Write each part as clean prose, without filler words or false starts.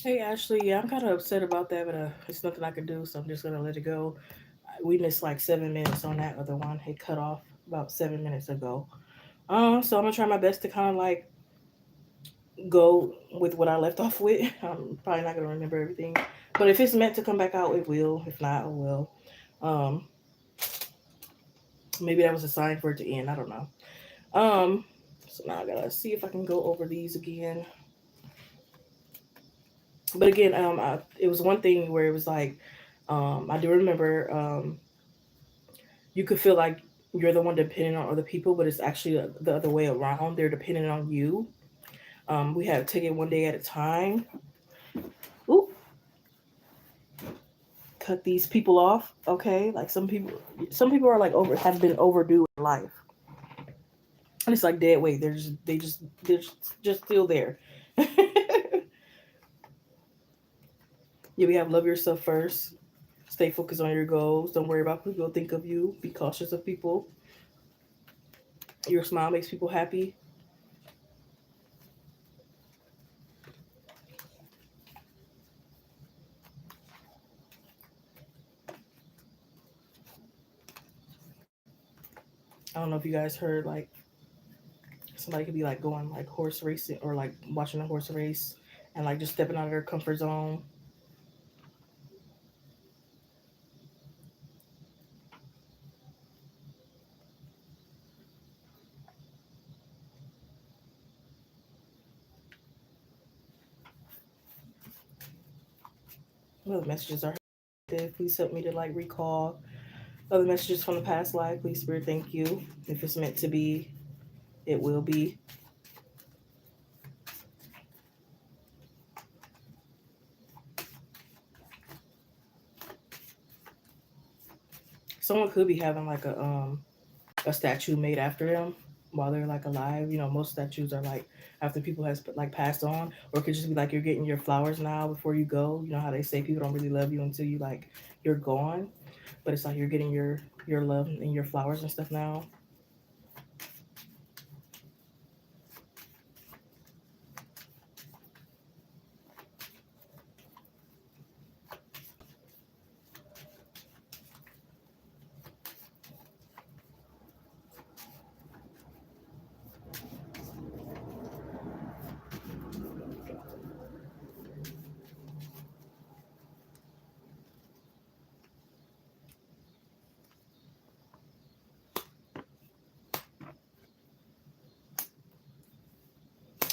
Hey Ashley, yeah, I'm kind of upset about that, but it's nothing I can do, so I'm just gonna let it go. We missed like 7 minutes on that other one. It cut off about 7 minutes ago. So I'm gonna try my best to kind of like go with what I left off with. I'm probably not gonna remember everything, but if it's meant to come back out, it will. If not, it will. Um, Maybe that was a sign for it to end. I don't know. So now I gotta see if I can go over these again. But again, it was one thing where it was like, I do remember, you could feel like you're the one depending on other people, but it's actually the other way around. They're dependent on you. We have to take it one day at a time. Ooh, cut these people off. Okay, like some people are like have been overdue in life, and it's like dead weight. They're just still there. Yeah, we have love yourself first. Stay focused on your goals. Don't worry about what people think of you. Be cautious of people. Your smile makes people happy. I don't know if you guys heard like somebody could be like going like horse racing or like watching a horse race and like just stepping out of their comfort zone. Other messages are there. Please help me to like recall other messages from the past life. Please, Spirit, thank you. If it's meant to be, it will be. Someone could be having like a statue made after them while they're like alive. You know, most statues are like after people has like passed on, or it could just be like you're getting your flowers now before you go. You know how they say people don't really love you until you like you're gone, but it's like you're getting your love and your flowers and stuff now.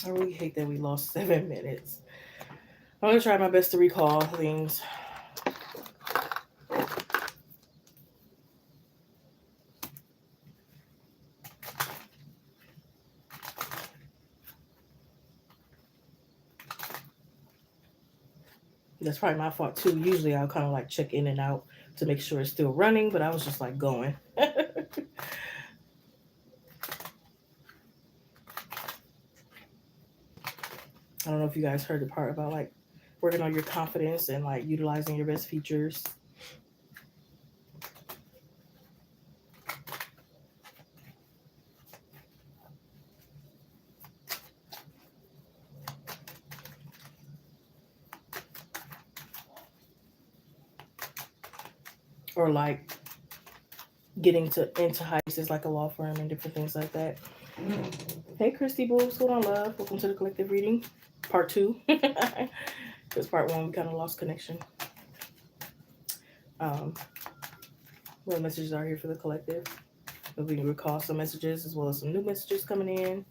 I really hate that we lost 7 minutes. I'm gonna try my best to recall things. That's probably my fault too. Usually I'll kind of like check in and out to make sure it's still running, but I was just like going. I don't know if you guys heard the part about like working on your confidence and like utilizing your best features, or like getting to into heights like a law firm and different things like that. Hey, Christy Boo, what's going on, love? Welcome to the collective reading, part two. Because part one we kind of lost connection. Um, what messages are here for the collective? If we can recall some messages as well as some new messages coming in.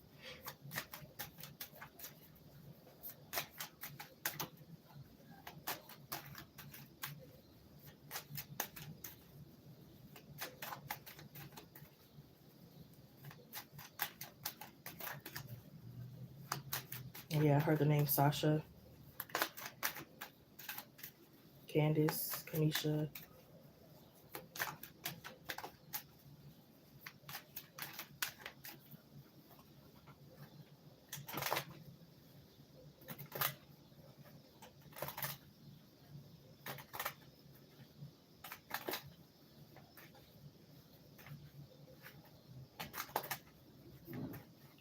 Yeah, I heard the name Sasha, Candice, Kanisha.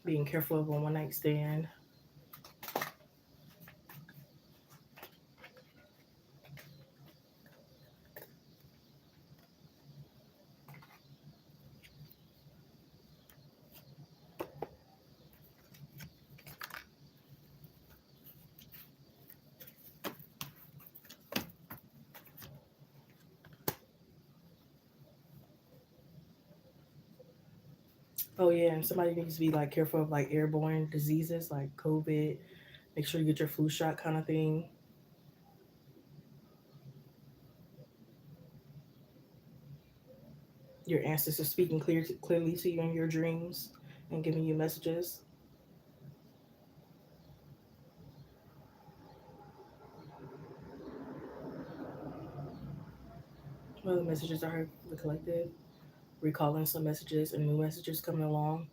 Being careful of a one night stand. Oh yeah, and somebody needs to be like careful of like airborne diseases like COVID. Make sure you get your flu shot kind of thing. Your ancestors speaking clearly to you in your dreams and giving you messages. Well, the messages are the collective, recalling some messages and new messages coming along.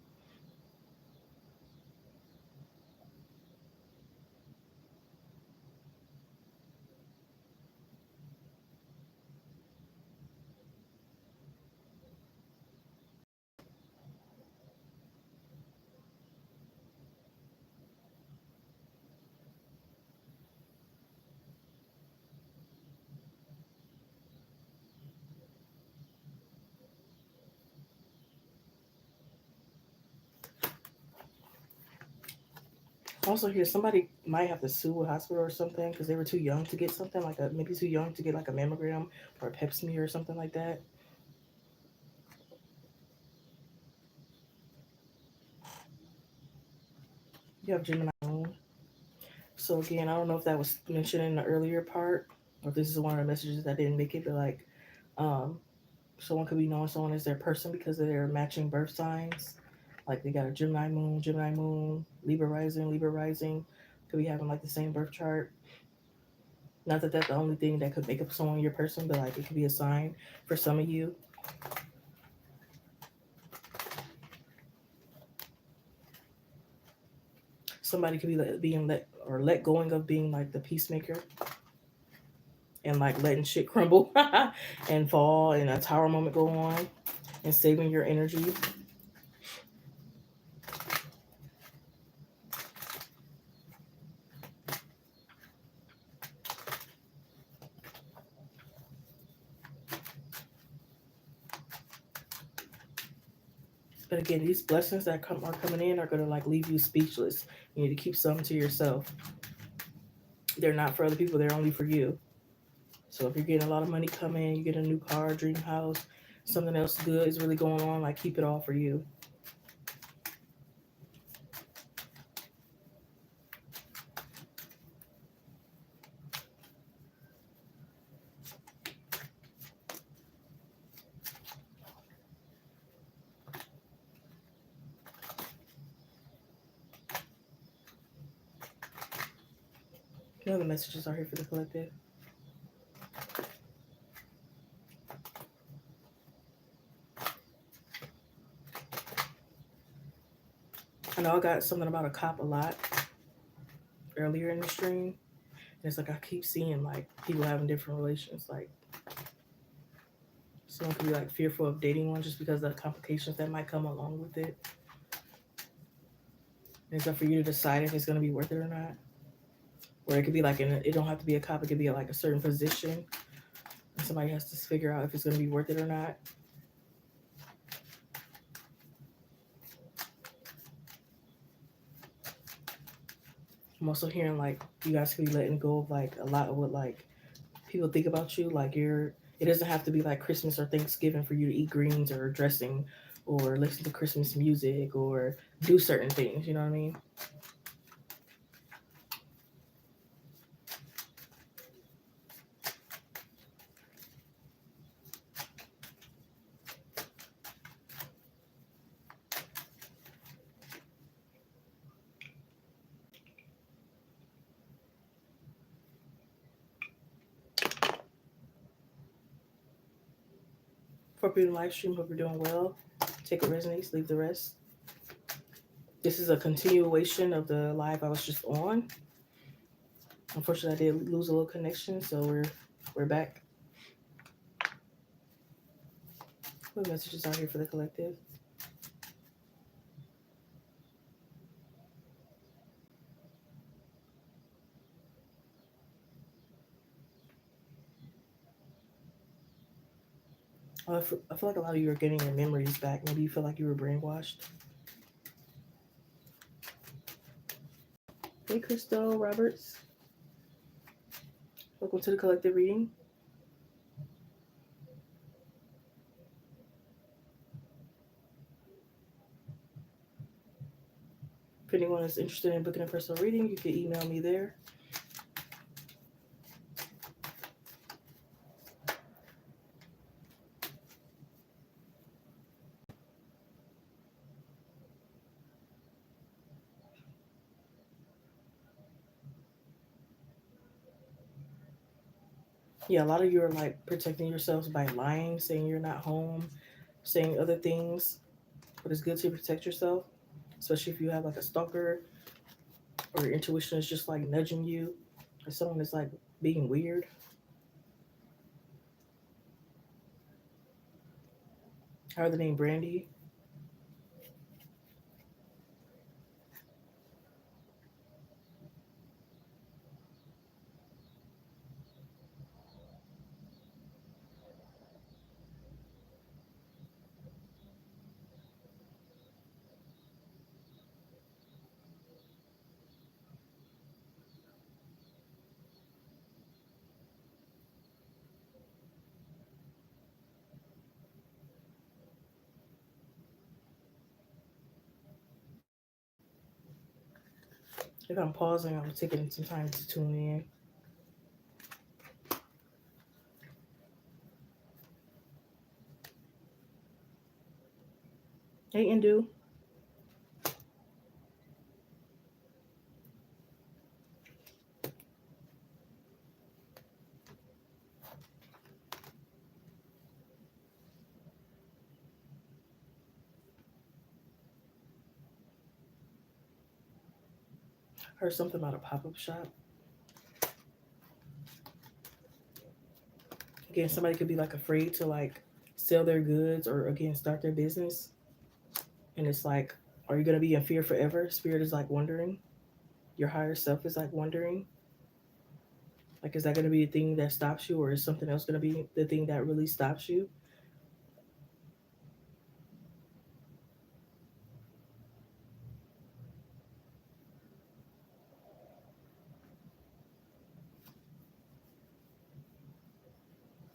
Also, here somebody might have to sue a hospital or something because they were too young to get something like a maybe too young to get like a mammogram or a Pap smear or something like that. You have Gemini moon. So again, I don't know if that was mentioned in the earlier part or if this is one of the messages that didn't make it, but like um someone could be knowing someone as their person because of their matching birth signs. Like they got a Gemini moon, Libra rising, could be having like the same birth chart. Not that that's the only thing that could make up someone your person, but like it could be a sign for some of you. Somebody could be being let or let going of being like the peacemaker and like letting shit crumble and fall and a tower moment go on and saving your energy. But again, these blessings that are coming in are gonna like leave you speechless. You need to keep some to yourself. They're not for other people. They're only for you. So if you're getting a lot of money coming, you get a new car, dream house, something else good is really going on, like keep it all for you. You know the messages are here for the collective. I know I got something about a cop a lot earlier in the stream. And it's like I keep seeing like people having different relations. Like someone could be like fearful of dating one just because of the complications that might come along with it. And it's up for you to decide if it's gonna be worth it or not. Or it could be like it don't have to be a cop, it could be like a certain position. And somebody has to figure out if it's gonna be worth it or not. I'm also hearing like you guys could be letting go of like a lot of what like people think about you. Like it doesn't have to be like Christmas or Thanksgiving for you to eat greens or dressing or listen to Christmas music or do certain things, you know what I mean? For people live stream, hope you're doing well. Take what resonates, leave the rest. This is a continuation of the live I was just on. Unfortunately, I did lose a little connection, so we're back. What messages are here for the collective? Oh, I feel like a lot of you are getting your memories back. Maybe you feel like you were brainwashed. Hey, Crystal Roberts. Welcome to the collective reading. anyone is interested in booking a personal reading, you can email me there. Yeah, a lot of you are like protecting yourselves by lying, saying you're not home, saying other things. But it's good to protect yourself, especially if you have like a stalker or your intuition is just like nudging you, or someone is like being weird. I heard the name Brandy. If I'm pausing, I'm taking some time to tune in. Hey, Indu. Heard something about a pop up shop. Again, somebody could be like afraid to like sell their goods or again start their business. And it's like, are you going to be in fear forever? Spirit is like wondering. Your higher self is like wondering. Like, is that going to be the thing that stops you, or is something else going to be the thing that really stops you?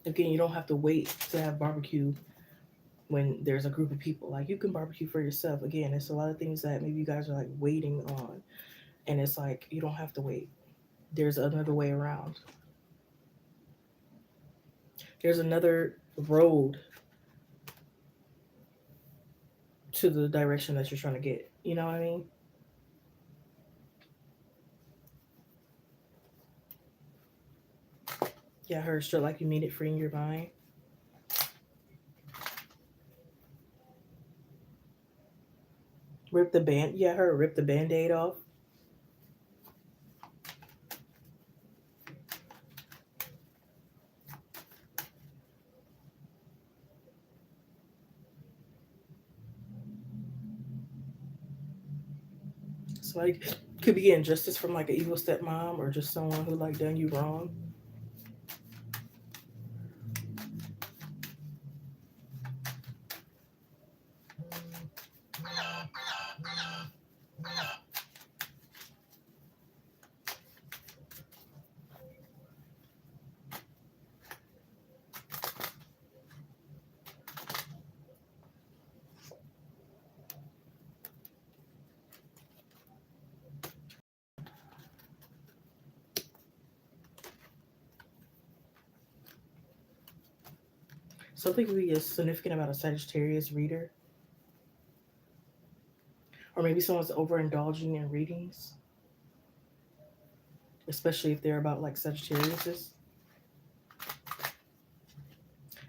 Again, you don't have to wait to have barbecue when there's a group of people. Like, you can barbecue for yourself. Again, it's a lot of things that maybe you guys are like waiting on. And it's like, you don't have to wait. There's another way around. There's another road to the direction that you're trying to get. You know what I mean? Yeah, I heard straight like you mean it, freeing your mind. Rip the band. Yeah, I heard rip the band-aid off. So like could be getting justice from like an evil stepmom or just someone who like done you wrong. Something could be significant about a Sagittarius reader. Or maybe someone's overindulging in readings, especially if they're about like Sagittariuses.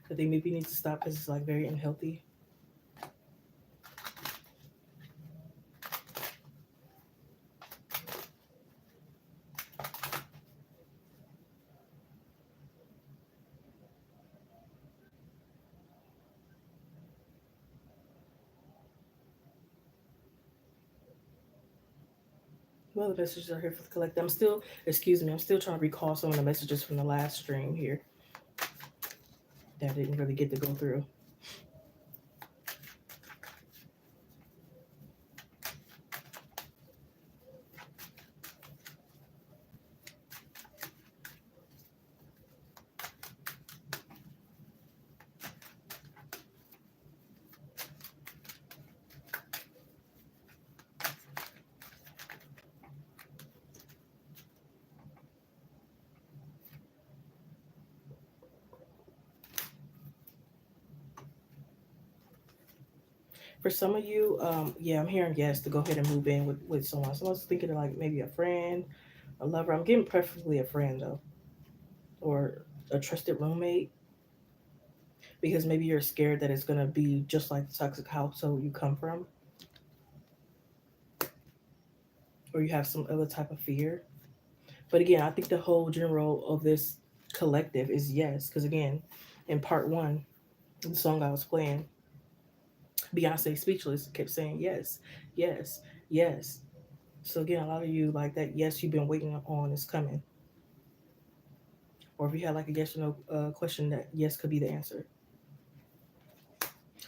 That they maybe need to stop because it's like very unhealthy. Well, the messages are here for the collective. I'm still, excuse me, I'm still trying to recall some of the messages from the last stream here that I didn't really get to go through. For some of you, yeah, I'm hearing yes to go ahead and move in with someone. Someone's thinking of like maybe a friend, a lover. I'm getting preferably a friend though, or a trusted roommate, because maybe you're scared that it's gonna be just like the toxic household you come from, or you have some other type of fear. But again, I think the whole general of this collective is yes, because again, in part one, the song I was playing, Beyonce Speechless kept saying yes, yes, yes. So again, a lot of you like that yes you've been waiting on is coming. Or if you had like a yes or no question, that yes could be the answer.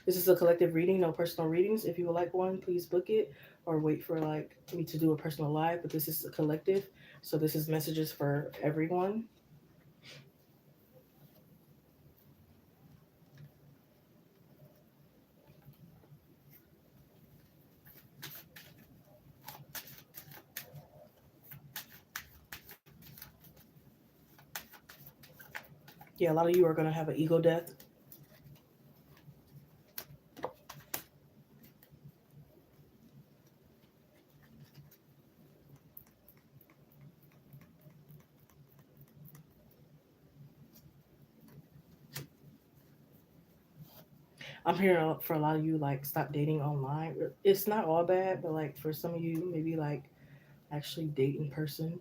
This is a collective reading, no personal readings. If you would like one, please book it or wait for like me to do a personal live. But this is a collective, so this is messages for everyone. Yeah, a lot of you are gonna have an ego death. I'm hearing for a lot of you like stop dating online. It's not all bad, but like for some of you, maybe like actually date in person.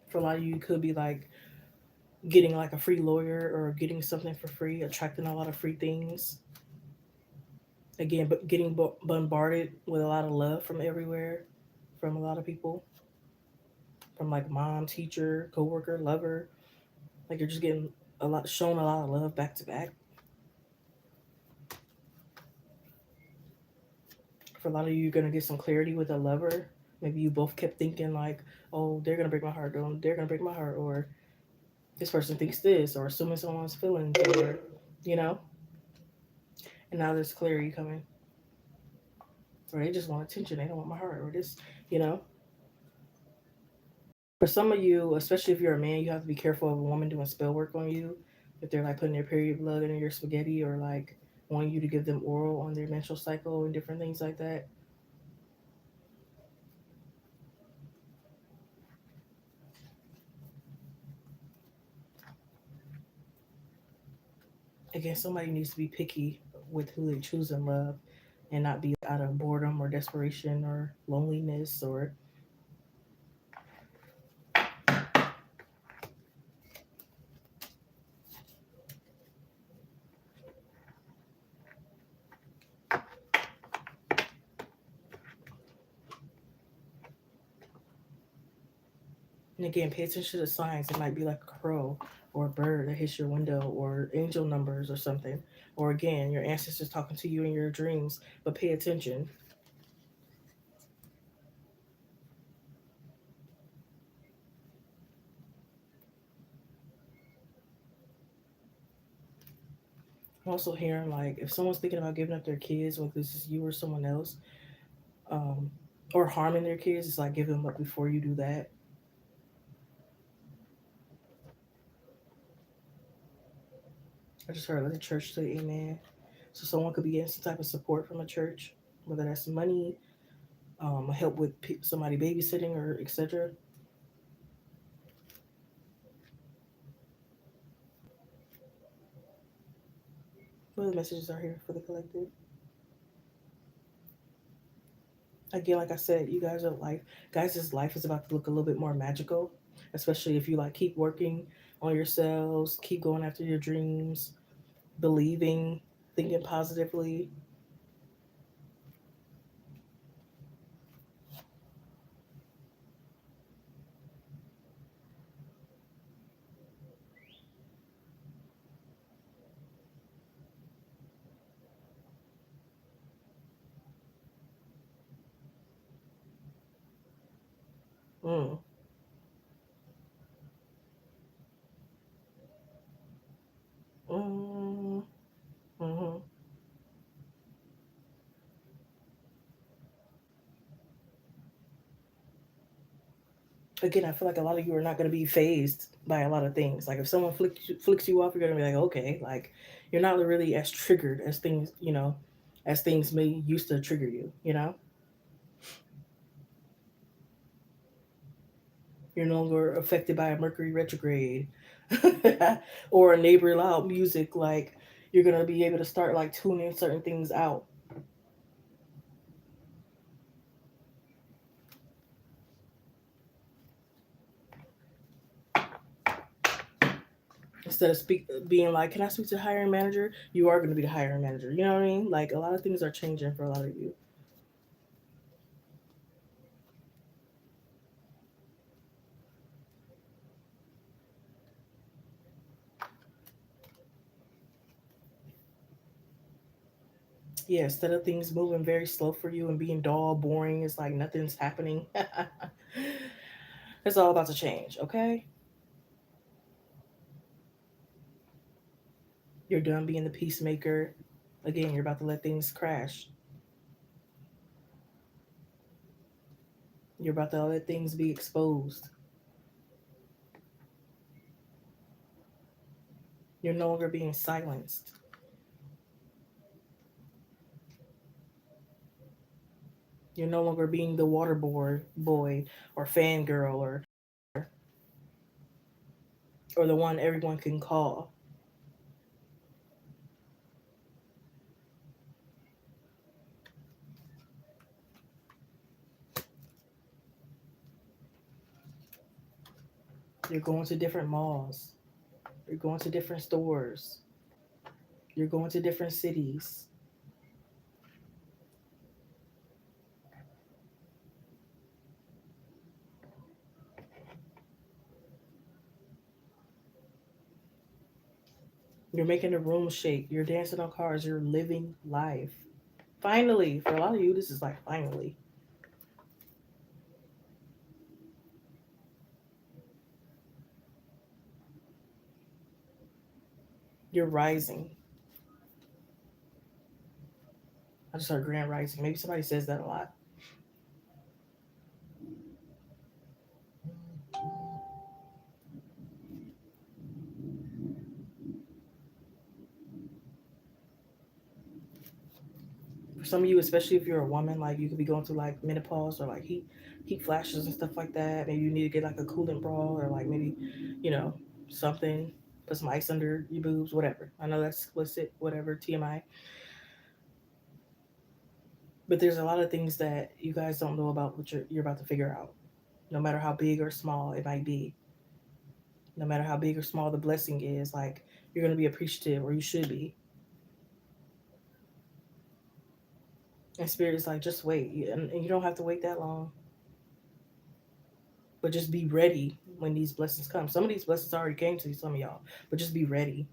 For a lot of you, it could be like getting like a free lawyer or getting something for free, attracting a lot of free things. Again, but getting bombarded with a lot of love from everywhere, from a lot of people, from like mom, teacher, coworker, lover. Like you're just getting a lot, shown a lot of love back to back. For a lot of you, you're gonna get some clarity with a lover. Maybe you both kept thinking like, oh, they're gonna break my heart, they're gonna break my heart, or this person thinks this, or assuming someone's feelings, or you know. And now there's clarity coming, or they just want attention, they don't want my heart, or this, you know. For some of you, especially if you're a man, you have to be careful of a woman doing spell work on you. If they're like putting their period blood in your spaghetti, or like wanting you to give them oral on their menstrual cycle and different things like that. Again, somebody needs to be picky with who they choose in love, and not be out of boredom or desperation or loneliness or. And again, pay attention to the signs. It might be like a crow or a bird that hits your window, or angel numbers or something. Or again, your ancestors talking to you in your dreams, but pay attention. I'm also hearing like if someone's thinking about giving up their kids, whether this is you or someone else, um, or harming their kids, it's like give them up before you do that. I just heard the church say amen. So someone could be getting some type of support from a church, whether that's money, help with somebody babysitting, or etc. What the messages are here for the collective? Again, like I said, you guys are life. Guys' life is about to look a little bit more magical, especially if you like keep working on yourselves, keep going after your dreams, believing, thinking positively. Mm, mm, mm-hmm. Again, I feel like a lot of you are not going to be phased by a lot of things. Like if someone flicks you off, you're going to be like, okay, like you're not really as triggered as things, as things may used to trigger you. You're no longer affected by a Mercury retrograde or a neighbor loud music. Like you're going to be able to start like tuning certain things out. Instead of being like, can I speak to the hiring manager? You are going to be the hiring manager. You know what I mean? Like a lot of things are changing for a lot of you. Yeah, instead of things moving very slow for you and being dull, boring, it's like nothing's happening. It's all about to change, okay? You're done being the peacemaker. Again, you're about to let things crash. You're about to let things be exposed. You're no longer being silenced. You're no longer being the water boy or fangirl or the one everyone can call. You're going to different malls. You're going to different stores. You're going to different cities. You're making the room shake. You're dancing on cars. You're living life. Finally, for a lot of you, this is like finally. You're rising. I just heard grand rising. Maybe somebody says that a lot. For some of you, especially if you're a woman, like you could be going through like menopause or like heat flashes and stuff like that. Maybe you need to get like a coolant bra or like maybe, you know, something. Put some ice under your boobs, whatever. I know that's explicit, whatever, TMI. But there's a lot of things that you guys don't know about what you're about to figure out. No matter how big or small it might be, no matter how big or small the blessing is, like you're gonna be appreciative, or you should be. And spirit is like, just wait, and you don't have to wait that long, but just be ready when these blessings come. Some of these blessings already came to some of y'all, but just be ready.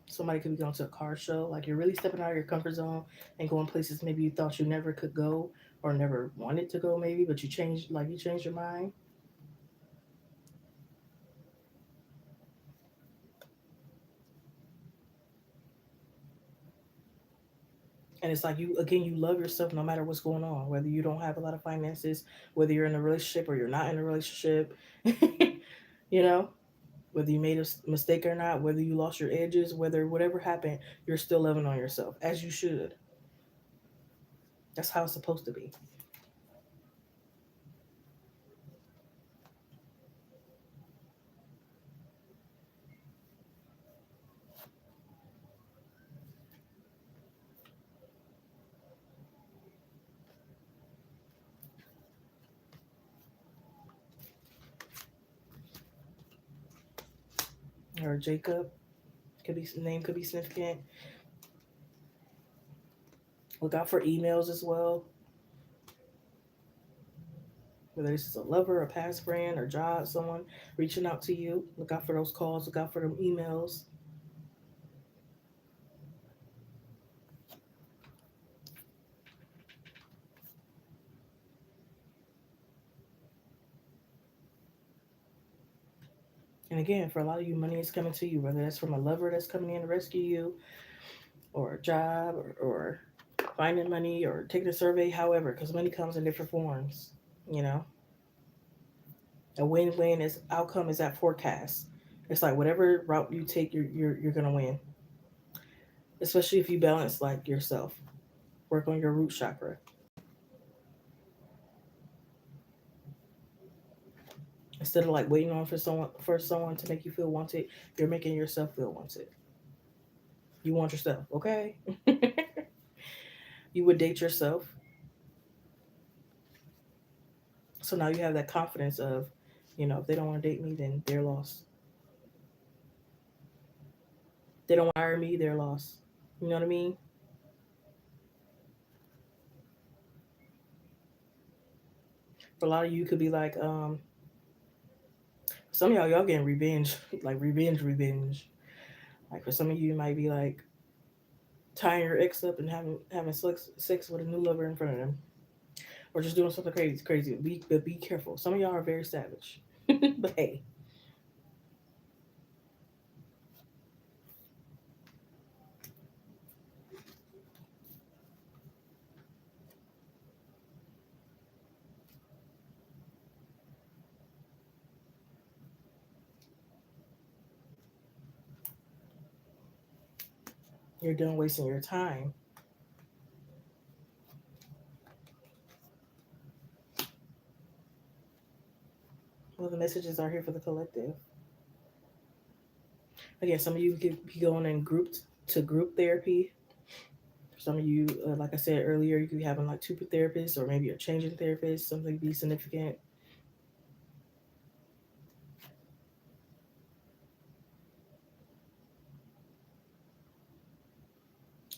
Somebody could be going to a car show, like you're really stepping out of your comfort zone and going places maybe you thought you never could go or never wanted to go, maybe, but you changed your mind. And it's like you again, you love yourself no matter what's going on, whether you don't have a lot of finances, whether you're in a relationship or you're not in a relationship. you know, whether you made a mistake or not, whether you lost your edges, whether whatever happened, you're still loving on yourself as you should. That's how it's supposed to be. Or Jacob, could be name could be significant. Look out for emails as well, whether this is a lover, a past friend, or job, someone reaching out to you. Look out for those calls. Look out for them emails. And again, for a lot of you, money is coming to you, whether that's from a lover that's coming in to rescue you, or a job, or finding money, or taking a survey, however, because money comes in different forms. You know, a win-win is outcome is that forecast. It's like whatever route you take, you're gonna win. Especially if you balance like yourself, work on your root chakra instead of like waiting on for someone to make you feel wanted. You're making yourself feel wanted. You want yourself, okay? You would date yourself, so now you have that confidence of, if they don't want to date me, then they're lost. They don't want to hire me, they're lost. You know what I mean? For a lot of you, could be like, some of y'all getting revenge, like revenge. Like for some of you, it might be like tying your ex up and having sex with a new lover in front of them, or just doing something crazy. But be careful. Some of y'all are very savage, but hey, you're done wasting your time. Well, the messages are here for the collective. Again, some of you could be going in group therapy. For some of you, like I said earlier, you could be having like two therapists, or maybe you're changing therapists. Something be significant.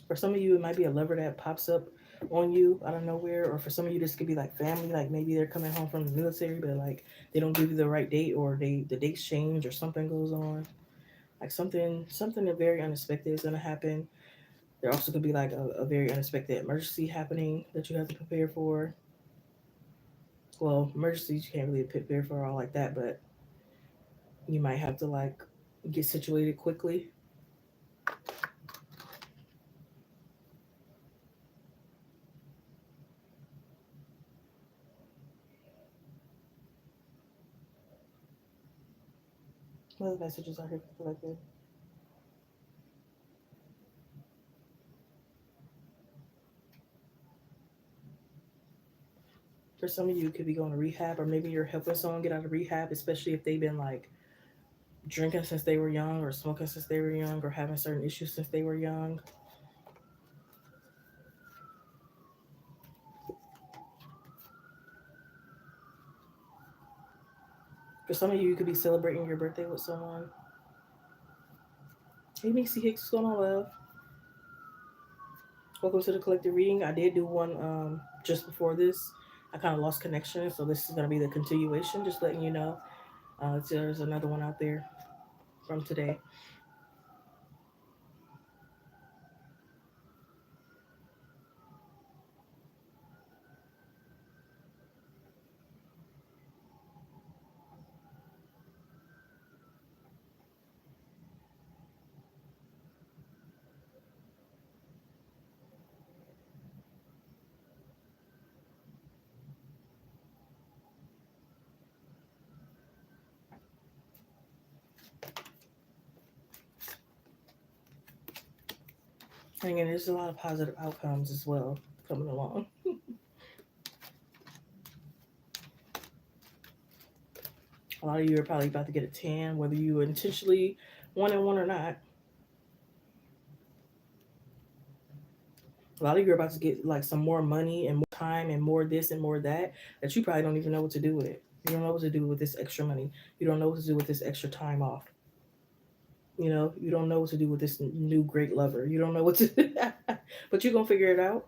For some of you, it might be a lover that pops up on you out of nowhere, or for some of you, this could be like family. Like maybe they're coming home from the military, but like they don't give you the right date, or the dates change, or something goes on. Like something very unexpected is gonna happen. There also could be like a very unexpected emergency happening that you have to prepare for. Well, emergencies you can't really prepare for all like that, but you might have to like get situated quickly. What other messages are here for the collective? For some of you, it could be going to rehab, or maybe you're helping someone get out of rehab, especially if they've been like drinking since they were young, or smoking since they were young, or having certain issues since they were young. For some of you, you could be celebrating your birthday with someone. Hey, Mixie Hicks, what's going on, love? Welcome to the collective reading. I did do one just before this. I kind of lost connection, so this is going to be the continuation. Just letting you know, there's another one out there from today. And again, there's a lot of positive outcomes as well coming along. A lot of you are probably about to get a tan, whether you intentionally wanted one or not. A lot of you are about to get like some more money and more time and more this and more that you probably don't even know what to do with it. You don't know what to do with this extra money. You don't know what to do with this extra time off. You don't know what to do with this new great lover. You don't know what to do, but you're gonna figure it out.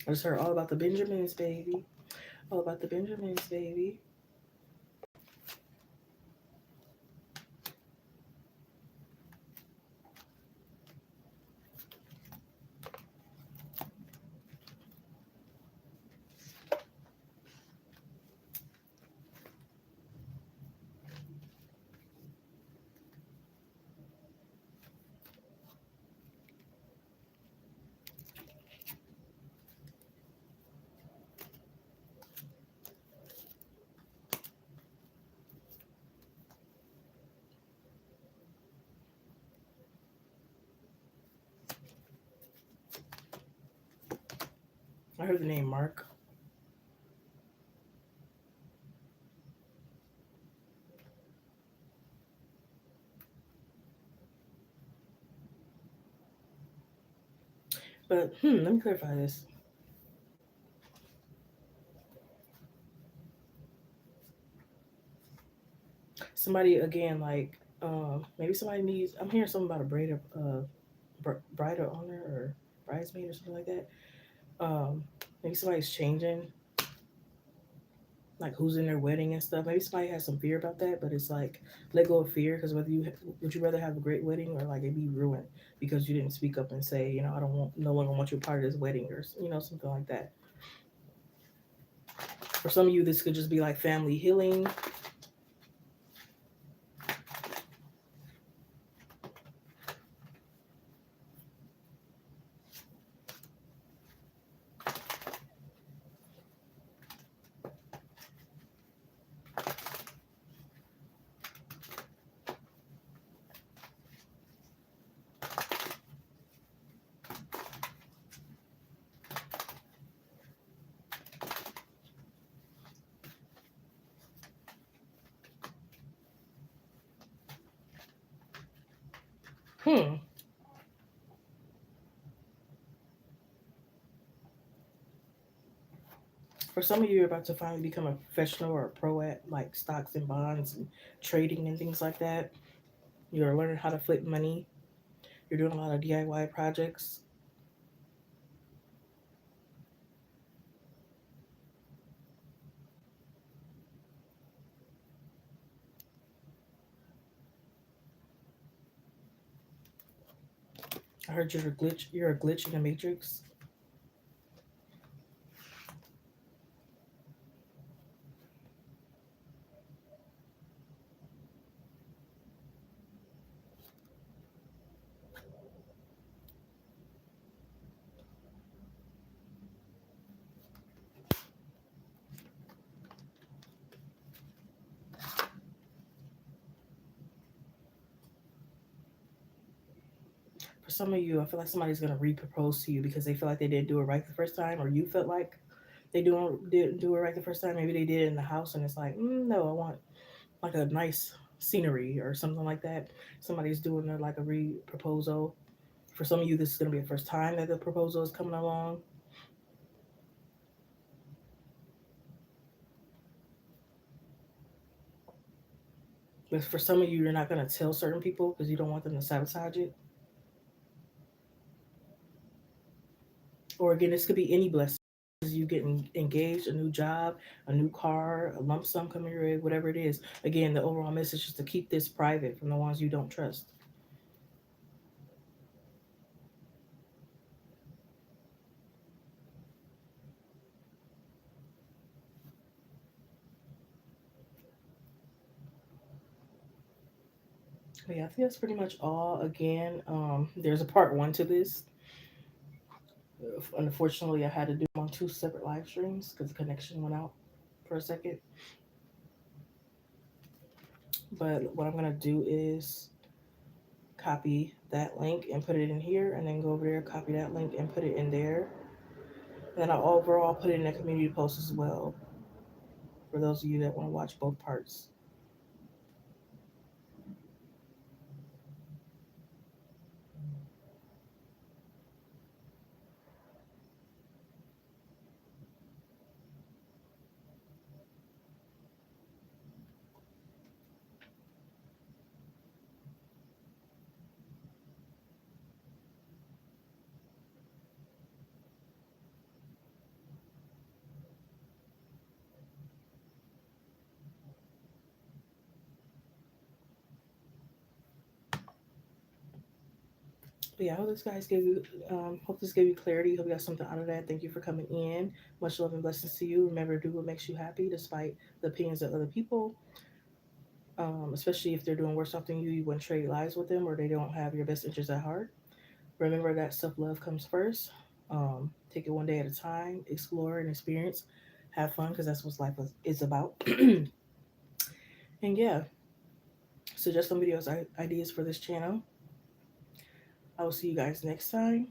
I just heard all about the Benjamins, baby. All about the Benjamins, baby. I heard the name Mark. But let me clarify this. Somebody again, like maybe somebody needs. I'm hearing something about a bridal owner or bridesmaid or something like that. Maybe somebody's changing, like who's in their wedding and stuff. Maybe somebody has some fear about that, but it's like let go of fear because whether you would you rather have a great wedding or like it be ruined because you didn't speak up and say, I don't want no longer want you a part of this wedding or something like that. For some of you, this could just be like family healing. Hmm. For some of you, you're about to finally become a professional or a pro at like stocks and bonds and trading and things like that. You're learning how to flip money. You're doing a lot of DIY projects. I heard you're a glitch. You're a glitch in the matrix. For some of you, I feel like somebody's gonna re-propose to you because they feel like they didn't do it right the first time, or you felt like didn't do it right the first time. Maybe they did it in the house, and it's like, no, I want like a nice scenery or something like that. Somebody's doing like a re-proposal. For some of you, this is gonna be the first time that the proposal is coming along. But for some of you, you're not gonna tell certain people because you don't want them to sabotage it. Or again, this could be any blessing. You getting engaged, a new job, a new car, a lump sum coming your way, whatever it is. Again, the overall message is to keep this private from the ones you don't trust. But yeah, I think that's pretty much all. Again, there's a part one to this. Unfortunately, I had to do them on two separate live streams because the connection went out for a second. But what I'm gonna do is copy that link and put it in here, and then go over there, copy that link and put it in there. Then I'll overall put it in a community post as well for those of you that want to watch both parts. But yeah, I hope this guys gave you hope this gave you clarity. Hope you got something out of that. Thank you for coming in. Much love and blessings to you. Remember, do what makes you happy despite the opinions of other people. Especially if they're doing worse off than you, you wouldn't trade lives with them or they don't have your best interests at heart. Remember that self love comes first. Take it one day at a time, explore and experience, have fun because that's what life is about. And yeah, suggest some videos, ideas for this channel. I will see you guys next time.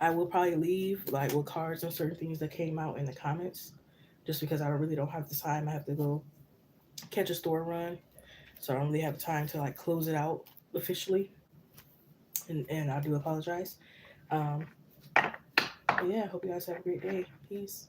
I will probably leave like with cards and certain things that came out in the comments, just because I really don't have the time. I have to go catch a store run, so I don't really have time to like close it out officially. And I do apologize. Um, but yeah, hope you guys have a great day. Peace.